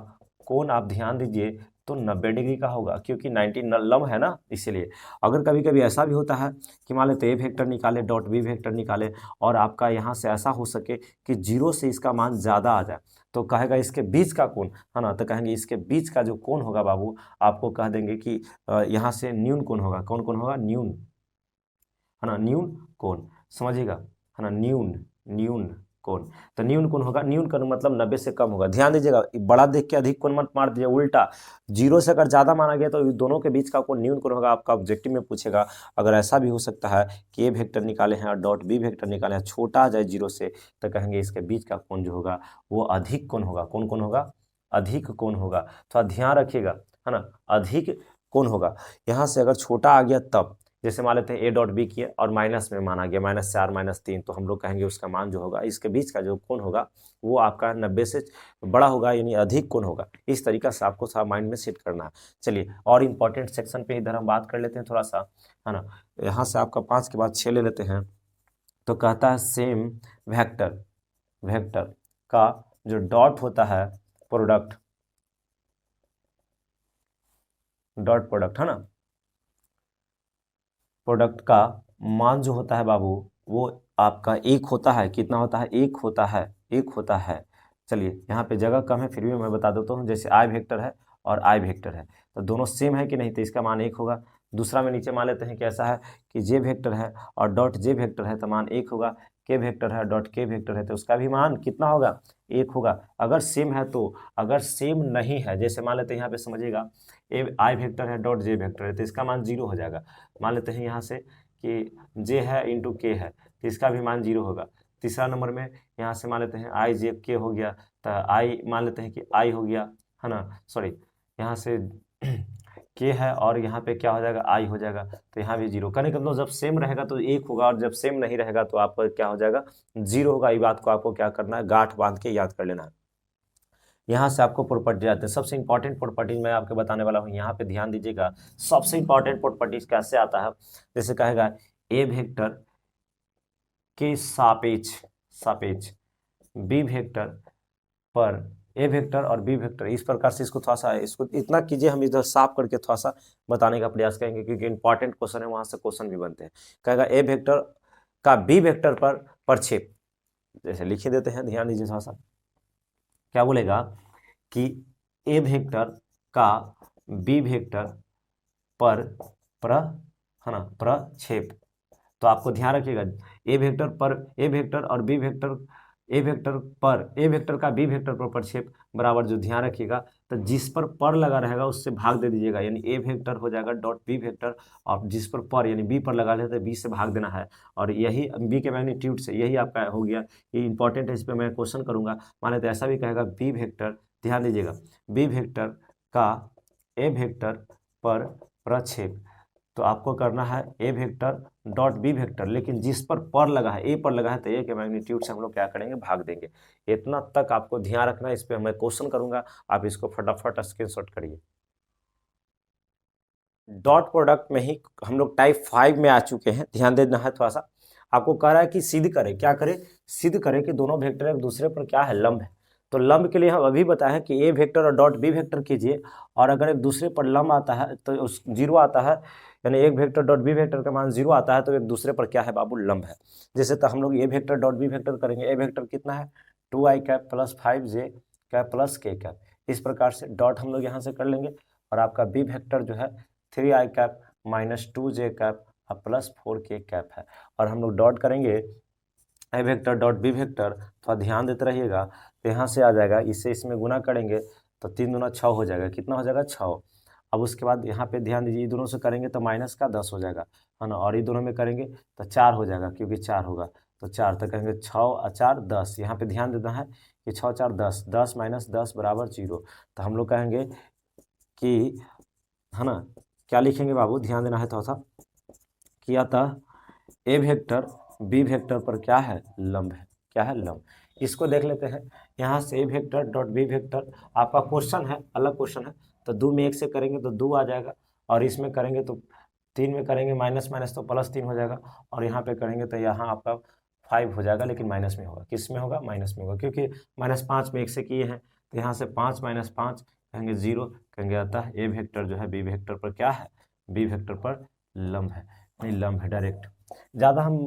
कोण आप ध्यान दीजिए तो 90 डिग्री का होगा, क्योंकि 90 लंब है ना, इसीलिए। अगर कभी कभी ऐसा भी होता है कि मान लेते ए वेक्टर निकाले डॉट बी वेक्टर निकाले और आपका यहाँ से ऐसा हो सके कि 0 से इसका मान ज़्यादा आ जाए, तो कहेगा इसके बीच का कोण, है ना, तो कहेंगे इसके बीच का जो कोण होगा बाबू, आपको कह देंगे कि यहाँ से न्यून कोण होगा। कौन कोण होगा? न्यून, है ना, न्यून कोण, समझिएगा, है ना, न्यून न्यून कोण। तो न्यून कोण होगा, न्यून कोण मतलब 90 से कम होगा। ध्यान दीजिएगा, बड़ा देख के अधिक कोण मत मार दीजिए, उल्टा 0 से अगर ज़्यादा माना गया तो दोनों के बीच का कोण न्यून कोण होगा। आपका ऑब्जेक्टिव में पूछेगा, अगर ऐसा भी हो सकता है कि ए वेक्टर निकाले हैं और डॉट बी वेक्टर निकाले हैं, छोटा आ जाए 0 से, तो कहेंगे इसके बीच का कोण जो होगा वो अधिक कोण होगा। कौन कोण होगा? अधिक कोण होगा। थोड़ा ध्यान रखिएगा, है ना, अधिक कोण होगा। यहाँ से अगर छोटा आ गया तब, जैसे मान लेते हैं ए डॉट बी किए और माइनस में माना गया -4 -3, तो हम लोग कहेंगे उसका मान जो होगा, इसके बीच का जो कोण होगा वो आपका 90 से बड़ा होगा, यानी अधिक कोण होगा। इस तरीका से आपको सारा माइंड में सेट करना है। चलिए और इंपॉर्टेंट सेक्शन पे इधर हम बात कर लेते हैं थोड़ा सा, है ना। यहाँ से आपका 5 के बाद 6 ले लेते हैं। तो कहता है सेम वेक्टर वेक्टर का जो डॉट होता है प्रोडक्ट, डॉट प्रोडक्ट, है ना, प्रोडक्ट का मान जो होता है बाबू वो आपका 1 होता है। कितना होता है? 1 होता है, 1 होता है। चलिए यहाँ पे जगह कम है फिर भी मैं बता देता हूँ। जैसे आई वेक्टर है और आई वेक्टर है, तो दोनों सेम है कि नहीं, तो इसका मान 1 होगा। दूसरा में नीचे मान लेते हैं कि ऐसा है कि जे वेक्टर है और डॉट जे वेक्टर है, तो मान 1 होगा। के वेक्टर है डॉट के वेक्टर है, तो उसका भी मान कितना होगा? 1 होगा। अगर सेम है तो, अगर सेम नहीं है, जैसे मान लेते हैं यहाँ पे समझिएगा, ए आई वेक्टर है डॉट जे वेक्टर है, तो इसका मान 0 हो जाएगा। मान लेते हैं यहाँ से कि जे है इंटू के है, तो इसका भी मान 0 होगा। तीसरा नंबर में यहाँ से मान लेते हैं आई जे के हो गया, तो आई मान लेते हैं कि आई हो गया, है ना, सॉरी यहाँ से के है और यहाँ पे क्या हो जाएगा? आई हो जाएगा, तो यहाँ भी 0। कहने का मतलब जब सेम रहेगा तो 1 होगा और जब सेम नहीं रहेगा तो आपका क्या हो जाएगा? 0 होगा। ये बात को आपको क्या करना है? गांठ बांध के याद कर लेना है। यहाँ से आपको प्रॉपर्टी आते हैं। सबसे इंपॉर्टेंट प्रॉपर्टीज मैं आपको बताने वाला हूँ, यहाँ पे ध्यान दीजिएगा। सबसे इंपॉर्टेंट प्रॉपर्टीज कैसे आता है? जैसे कहेगा ए वेक्टर के सापेक्ष सापेक्ष बी वेक्टर पर, ए वेक्टर और बी वेक्टर, इस प्रकार से इसको थोड़ा सा, इसको इतना कीजिए, हम इधर साफ करके थोड़ा सा बताने का प्रयास करेंगे क्योंकि इंपॉर्टेंट क्वेश्चन है, वहां से क्वेश्चन भी बनते हैं। कहेगा ए वेक्टर का बी वेक्टर पर प्रक्षेप, जैसे लिख ही देते हैं, ध्यान दीजिए थोड़ा सा। क्या बोलेगा कि ए वेक्टर का बी वेक्टर पर है ना प्रक्षेप। तो आपको ध्यान रखिएगा, ए वेक्टर पर, ए वेक्टर और बी वेक्टर ए वेक्टर का बी वेक्टर पर प्रक्षेप बराबर, जो ध्यान रखिएगा, तो जिस पर लगा रहेगा उससे भाग दे दीजिएगा, यानी ए वेक्टर हो जाएगा डॉट बी वेक्टर, और जिस पर यानी बी पर लगा लेते बी से भाग देना है, और यही बी के मैग्नीट्यूड से यही आपका हो गया। ये इंपॉर्टेंट है, इस पर मैं क्वेश्चन करूंगा। माने तो ऐसा भी कहेगा बी वेक्टर, ध्यान दीजिएगा, बी वेक्टर का ए वेक्टर पर प्रक्षेप, तो आपको करना है ए वेक्टर डॉट बी वेक्टर, लेकिन जिस पर लगा है, ए पर लगा है, तो ए के मैग्नीट्यूड से हम लोग क्या करेंगे, भाग देंगे। इतना तक आपको ध्यान रखना है, इस पर मैं क्वेश्चन करूंगा, आप इसको फटाफट स्क्रीनशॉट करिए। डॉट प्रोडक्ट में ही हम लोग टाइप 5 में आ चुके हैं, ध्यान देना है थोड़ा सा। आपको कह रहा है कि सिद्ध करें, क्या करें, सिद्ध करें कि दोनों वेक्टर एक दूसरे पर क्या है, लंब है। तो लंब के लिए हम अभी बताया कि ए वेक्टर और डॉट बी वेक्टर कीजिए, और अगर एक दूसरे पर लंब आता है तो उस जीरो आता है, यानी एक वेक्टर डॉट बी वेक्टर का मान जीरो आता है, तो एक दूसरे पर क्या है बाबू, लंब है। जैसे तो हम लोग ए वेक्टर डॉट बी वेक्टर करेंगे, ए वेक्टर कितना है 2i cap plus 5j cap plus k cap, इस प्रकार से डॉट हम लोग यहाँ से कर लेंगे, और आपका बी वेक्टर जो है 3i cap minus 2j cap plus 4k cap है। और हम लोग डॉट करेंगे ए वेक्टर डॉट बी वेक्टर, थोड़ा ध्यान देते रहिएगा, तो यहाँ से आ जाएगा, इससे इसमें गुना करेंगे तो 3 दूना 6 हो जाएगा, कितना हो जाएगा 6। अब उसके बाद यहाँ पे ध्यान दीजिए, ये दोनों से करेंगे तो माइनस का 10 हो जाएगा, है ना, और ये दोनों में करेंगे तो 4 हो जाएगा, क्योंकि 4 होगा तो 4, तो कहेंगे 6 और 4 10। यहाँ पे ध्यान देना है कि 6 4 10, 10 माइनस 10 बराबर 0। तो हम लोग कहेंगे कि, है ना, क्या लिखेंगे बाबू, ध्यान देना है थोड़ा सा, कि अतः ए वेक्टर बी वेक्टर पर क्या है, लंब है, क्या है, लंब। इसको देख लेते हैं, यहाँ से ए वेक्टर डॉट बी वेक्टर, आपका क्वेश्चन है, अलग क्वेश्चन है, तो 2 में 1 से करेंगे तो 2 आ जाएगा, और इसमें करेंगे तो 3 में करेंगे माइनस माइनस तो प्लस 3 हो जाएगा, और यहाँ पे करेंगे तो यहाँ आपका 5 हो जाएगा, लेकिन माइनस में होगा, किस में होगा, माइनस में होगा, क्योंकि -5 में 1 से किए हैं, तो यहाँ से 5 माइनस 5 कहेंगे 0, कहेंगे अतः ए वेक्टर जो है बी वेक्टर पर क्या है, बी वेक्टर पर लंब है, नहीं लंब है डायरेक्ट। ज़्यादा हम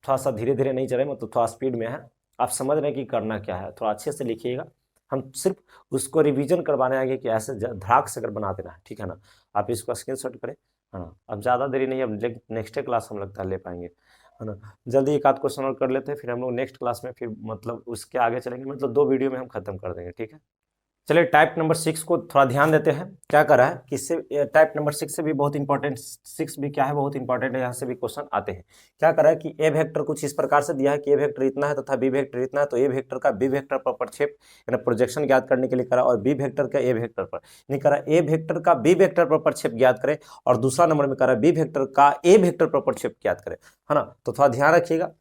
थोड़ा सा धीरे धीरे नहीं चले, मतलब थोड़ा स्पीड में है, आप समझ रहे हैं कि करना क्या है, थोड़ा अच्छे से लिखिएगा, हम सिर्फ उसको रिवीजन करवाने आएंगे कि ऐसे धड़ाक से अगर बना देना है, ठीक है ना। आप इसको स्क्रीनशॉट करें, हाँ, अब ज़्यादा देरी नहीं, अब नेक्स्ट क्लास हम लगता है ले पाएंगे, है ना। जल्दी एक आध क्वेश्चन और कर लेते हैं, फिर हम लोग नेक्स्ट क्लास में फिर मतलब उसके आगे चलेंगे, मतलब 2 वीडियो में हम खत्म कर देंगे, ठीक है। चलिए टाइप नंबर 6 को थोड़ा ध्यान देते हैं, क्या करा है कि इससे टाइप नंबर 6 से भी बहुत इंपॉर्टेंट, 6 भी क्या है, बहुत इंपॉर्टेंट है, यहाँ से भी क्वेश्चन आते हैं। क्या करा है कि ए वेक्टर कुछ इस प्रकार से दिया है कि ए वेक्टर इतना है तथा बी वेक्टर इतना है, तो ए वेक्टर का बी वेक्टर पर प्रक्षेप यानी प्रोजेक्शन ज्ञात करने के लिए करा, और बी वेक्टर का ए वेक्टर पर नहीं करा, ए वेक्टर का बी वेक्टर पर प्रक्षेप ज्ञात करें, और दूसरा नंबर में करा बी वेक्टर का ए वेक्टर पर प्रक्षेप ज्ञात करें, है ना। तो थोड़ा ध्यान रखिएगा,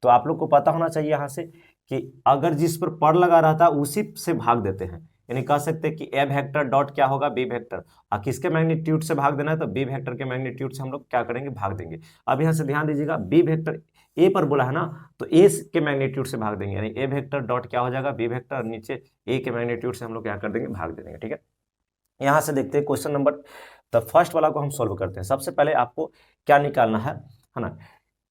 तो आप लोग को पता होना चाहिए यहाँ से कि अगर जिस पर लगा रहता है उसी से भाग देते हैं, यानी कह सकते हैं कि ए वेक्टर डॉट क्या होगा, बी वेक्टर, और किसके मैग्नीट्यूड से भाग देना है, तो बी वेक्टर के मैग्नीट्यूड से हम लोग क्या करेंगे, भाग देंगे। अब यहाँ से ध्यान दीजिएगा, बी वेक्टर ए पर बोला है ना, तो ए के मैग्नीट्यूड से भाग देंगे, यानी ए वेक्टर डॉट क्या हो जाएगा, बी वेक्टर, नीचे ए के मैग्नीट्यूड से हम लोग क्या कर देंगे, भाग दे देंगे, ठीक है। यहाँ से देखते हैं क्वेश्चन नंबर, तो फर्स्ट वाला को हम सोल्व करते हैं। सबसे पहले आपको क्या निकालना है ना,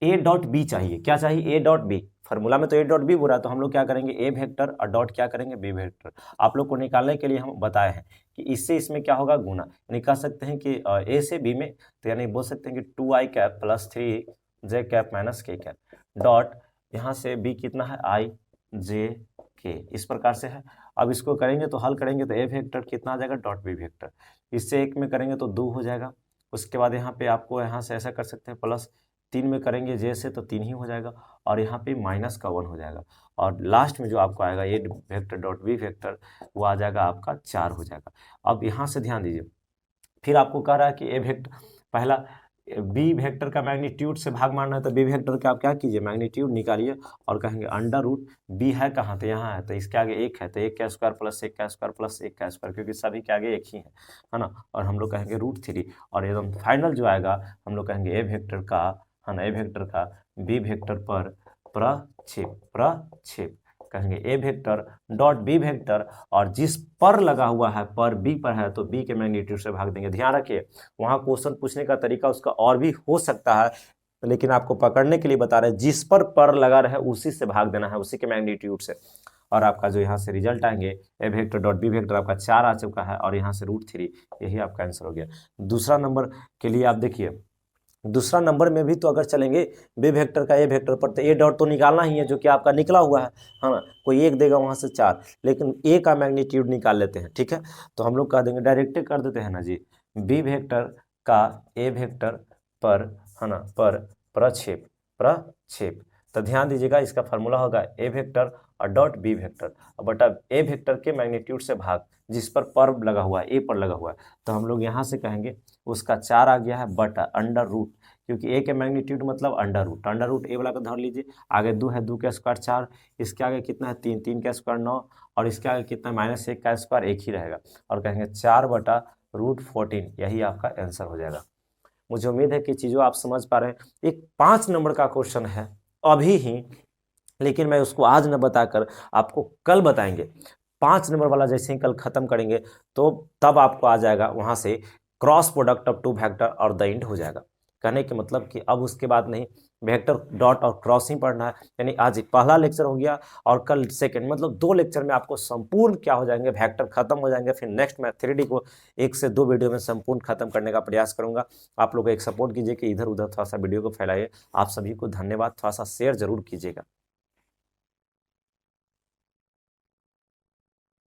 ए डॉट बी चाहिए, क्या चाहिए, ए डॉट बी, फॉर्मूला में तो ए डॉट बी बोला, तो हम लोग क्या करेंगे, ए वेक्टर और डॉट क्या करेंगे, बी वेक्टर। आप लोग को निकालने के लिए हम बताए हैं कि इससे इसमें क्या होगा, गुना, यानी कह सकते हैं कि ए से बी में, तो यानी बोल सकते हैं कि 2i cap plus 3j cap minus k cap, dot यहाँ से बी कितना है, i j k, इस प्रकार से है। अब इसको करेंगे तो हल करेंगे तो ए वेक्टर कितना आ जाएगा, डॉट बी वेक्टर, इससे एक में करेंगे तो 2 हो जाएगा। उसके बाद यहाँ पे आपको यहाँ से ऐसा कर सकते हैं, प्लस 3 में करेंगे जे से तो 3 ही हो जाएगा, और यहाँ पे माइनस का 1 हो जाएगा, और लास्ट में जो आपको आएगा ए वेक्टर डॉट बी वेक्टर, वो आ जाएगा आपका 4 हो जाएगा। अब यहाँ से ध्यान दीजिए, फिर आपको कह रहा है कि ए वेक्टर, पहला बी वेक्टर का मैग्नीट्यूड से भाग मारना है, तो बी वेक्टर का आप क्या कीजिए, मैग्नीट्यूड निकालिए, और कहेंगे अंडर रूट बी है कहाँ, तो यहाँ है, तो इसके आगे 1 है, तो 1 का स्क्वायर प्लस 1 का स्क्वायर प्लस 1 का स्क्वायर, क्योंकि सभी के आगे 1 ही है ना, और हम लोग कहेंगे √3, और एकदम फाइनल जो आएगा हम लोग कहेंगे ए वेक्टर का, है ना, ए वेक्टर का बी वेक्टर पर प्रक्षेप कहेंगे ए वेक्टर डॉट बी वेक्टर, और जिस पर लगा हुआ है पर बी पर है, तो बी के मैग्नीट्यूड से भाग देंगे। ध्यान रखिए, वहाँ क्वेश्चन पूछने का तरीका उसका और भी हो सकता है, लेकिन आपको पकड़ने के लिए बता रहे हैं, जिस पर लगा रहे उसी से भाग देना है, उसी के मैग्नीट्यूड से। और आपका जो यहाँ से रिजल्ट आएंगे, ए वेक्टर डॉट बी वेक्टर आपका 4 आ चुका है, और यहाँ से √3, यही आपका आंसर हो गया। दूसरा नंबर के लिए आप देखिए, दूसरा नंबर में भी तो अगर चलेंगे बी वेक्टर का ए वेक्टर पर, तो ए डॉट तो निकालना ही है, जो कि आपका निकला हुआ है ना। कोई एक देगा वहाँ से 4, लेकिन ए का मैग्नीट्यूड निकाल लेते हैं, ठीक है। तो हम लोग कह देंगे, डायरेक्ट कर देते हैं ना जी, बी वेक्टर का ए वेक्टर पर, है ना, पर प्रक्षेप, प्रक्षेप। तो ध्यान दीजिएगा, इसका फार्मूला होगा ए वेक्टर और डॉट बी वेक्टर और बटा ए वेक्टर के मैग्नीट्यूड से भाग, जिस पर लगा हुआ है, ए पर लगा हुआ है। तो हम लोग यहाँ से कहेंगे उसका 4 आ गया है बटा अंडर रूट, क्योंकि ए के मैग्नीट्यूड मतलब अंडर रूट ए वाला का धर लीजिए, आगे 2 है, 2 का स्क्वायर 4, इसके आगे कितना है 3, 3 का स्क्वायर 9, और इसके आगे कितना -1 का स्क्वायर 1 ही रहेगा, और कहेंगे 4 बटा रूट 14, यही आपका आंसर हो जाएगा। मुझे उम्मीद है कि चीज़ों आप समझ पा रहे हैं। एक 5 नंबर का क्वेश्चन है अभी ही, लेकिन मैं उसको आज न बताकर आपको कल बताएंगे। 5 नंबर वाला जैसे ही कल खत्म करेंगे तो तब आपको आ जाएगा वहाँ से क्रॉस प्रोडक्ट ऑफ 2 वेक्टर और द एंड हो जाएगा। कहने के मतलब कि अब उसके बाद नहीं, वेक्टर डॉट और क्रॉस ही पढ़ना है। यानी आज एक पहला लेक्चर हो गया और कल सेकंड, मतलब 2 लेक्चर में आपको संपूर्ण क्या हो जाएंगे, वेक्टर खत्म हो जाएंगे। फिर नेक्स्ट मैं 3D को 1 से 2 वीडियो में संपूर्ण खत्म करने का प्रयास करूंगा। आप लोग एक सपोर्ट कीजिए कि इधर उधर थोड़ा सा वीडियो को फैलाइए। आप सभी को धन्यवाद, थोड़ा सा शेयर जरूर कीजिएगा।